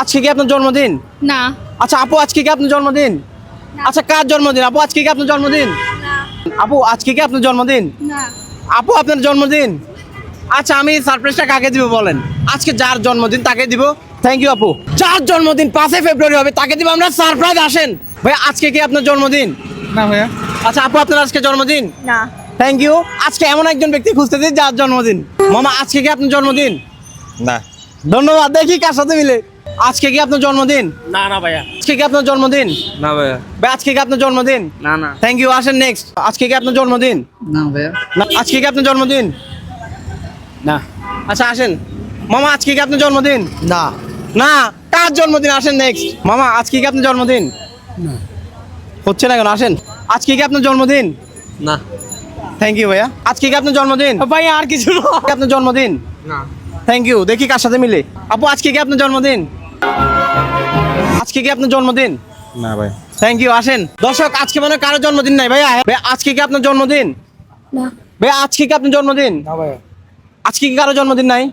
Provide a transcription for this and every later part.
আজকে কি আপনার জন্মদিন? না। আচ্ছা আপু, আজকে কি আপনার জন্মদিন? আচ্ছা কার জন্মদিন? আপু আজকে কি আপনার জন্মদিন? আপু আজকে কি আপনার জন্মদিন? না। আপু আপনার জন্মদিন? আচ্ছা আমি সারপ্রাইজটা কাকে দিব বলেন? আজকে যার জন্মদিন তাকে দিব। থ্যাংক ইউ আপু। যার জন্মদিন 5 ফেব্রুয়ারি হবে তাকে দিব আমরা সারপ্রাইজ। আসেন ভাই, আজকে কি আপনার জন্মদিন? না ভাইয়া। আচ্ছা আপু, আপনার আজকে জন্মদিন? না। Thank you. আজকে এমন একজন ব্যক্তি খুঁজতেছি যার জন্মদিন। মামা আজকে কি আপনার জন্মদিন? না। ধন্যবাদ। দেখি কার সাথে মিলে। আজকে কি আপনার জন্মদিন? না না ভাইয়া। আজকে কি আপনার জন্মদিন? না ভাইয়া। ভাই আজকে কি আপনার জন্মদিন? না না। Thank you. আসেন নেক্সট। আজকে কি আপনার জন্মদিন? না ভাইয়া। না। আজকে কি আপনার জন্মদিন? না। আচ্ছা আসেন। মামা আজকে কি আপনার জন্মদিন? না। না। কার জন্মদিন? আসেন নেক্সট। মামা আজকে কি আপনার জন্মদিন? না। হচ্ছে না কেন? আসেন। আজকে কি আপনার জন্মদিন? না। থ্যাংক ইউ ভাইয়া। আজকে কি আপনার জন্মদিন? ভাই আর কিছু না। আপনার জন্মদিন? না। Thank you. দেখি কার সাথে মিলে। আপু আজকে কি আপনার জন্মদিন? আজকে কি আপনার জন্মদিন? না ভাই। Thank you. আসেন। দর্শক আজকে মনে হয় কারো জন্মদিন নাই ভাইয়া। ভাইয়া আজকে কি আপনার জন্মদিন? না। ভাইয়া আজকে কি আপনার জন্মদিন? না ভাইয়া। আজকে কি কারো জন্মদিন নাই?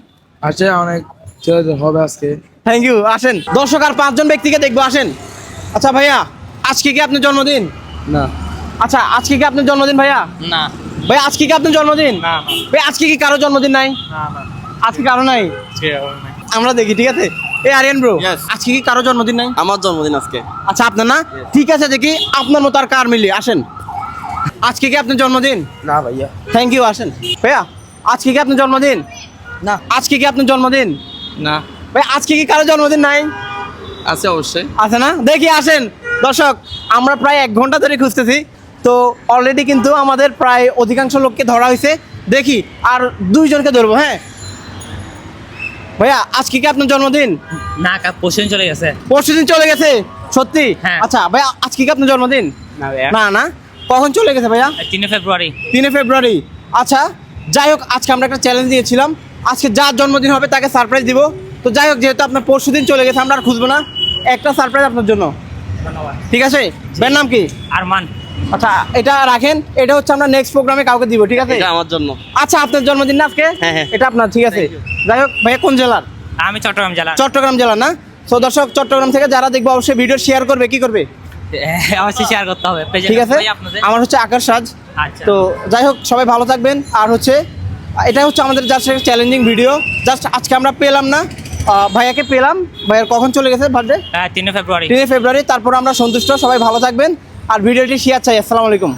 আছে অনেক ছেলেদের হবে আজকে। Thank you. আসেন। দর্শক আর 5জন ব্যক্তিকে দেখবো। আসেন। আচ্ছা ভাইয়া আজকে কি আপনার জন্মদিন? না। আচ্ছা আজকে কি আপনার জন্মদিন ভাইয়া? না। ভাইয়া আজকে কি আপনার জন্মদিন? না। ভাই আজকে কি কারো জন্মদিন নাই? না না। আজকে কারো নাই? আমরা দেখি, ঠিক আছে। এই আরিয়ান ব্রো, Yes. আজকে কি কারো জন্মদিন নাই? আমার জন্মদিন আজকে। আচ্ছা আপনার না? ঠিক আছে, দেখি আপনার মতো আর কার মিলে। আসেন। আজকে কি আপনার জন্মদিন? না ভাইয়া। Thank you. আসেন। ভাইয়া আজকে কি আপনার জন্মদিন? না। আজকে কি আপনার জন্মদিন? না। ভাই আজকে কি কারো জন্মদিন নাই? আছে অবশ্যই। আছে না? দেখি আসেন। দর্শক আমরা প্রায় 1 ঘন্টা ধরে খুঁজতেছি, তো অলরেডি কিন্তু আমাদের প্রায় অধিকাংশ লোককে ধরা হয়েছে। দেখি আর 2 জনকে ধরবো। হ্যাঁ ভাইয়া আজকে কি আপনার জন্মদিন? না পরশুদিন চলে গেছে। পরশুদিন চলে গেছে? সত্যি? হ্যাঁ। আচ্ছা ভাইয়া আজকে কি আপনার জন্মদিন? না ভাইয়া। না না। কখন চলে গেছে ভাইয়া? 3 ফেব্রুয়ারি। 3 ফেব্রুয়ারি। আচ্ছা যাই হোক, আজকে আমরা একটা চ্যালেঞ্জ দিয়েছিলাম, আজকে যার জন্মদিন হবে তাকে সারপ্রাইজ দিব। তো যাই হোক, যেহেতু আপনার পরশুদিন চলে গেছে আমরা আর খুঁজবো না, একটা সারপ্রাইজ আপনার জন্য। ধন্যবাদ। ঠিক আছে? বের নাম কি? আরমান। আচ্ছা এটা রাখেন, এটা হচ্ছে আমরা নেক্সট প্রোগ্রামে কাউকে দিব। ঠিক আছে? এটা আমার জন্য। আচ্ছা আপনার জন্মদিন না আজকে? হ্যাঁ, হ্যাঁ। এটা আপনার। ঠিক আছে। যাই হোক ভাইয়া কোন জেলার? আমি চট্টগ্রাম জেলা। চট্টগ্রাম জেলা না? তো দর্শক চট্টগ্রাম থেকে যারা দেখবো অবশ্যই ভিডিও শেয়ার করবে। কি করবে? অবশ্যই শেয়ার করতে হবে। ঠিক আছে। আপনাদের। আমার হচ্ছে আকাশ সাজ। আচ্ছা। তো যাই হোক সবাই ভালো থাকবেন। আর হচ্ছে এটা হচ্ছে আমাদের জাস্ট একটা চ্যালেঞ্জিং ভিডিও। জাস্ট আজকে আমরা পেলাম না, ভাইয়াকে পেলাম। ভাইয়ার কখন চলে গেছে বার্থডে? 3 ফেব্রুয়ারি। 3 ফেব্রুয়ারি। তারপর আমরা সন্তুষ্ট। সবাই ভালো থাকবেন আর ভিডিওটি শেয়ার চাই। আসসালামু আলাইকুম।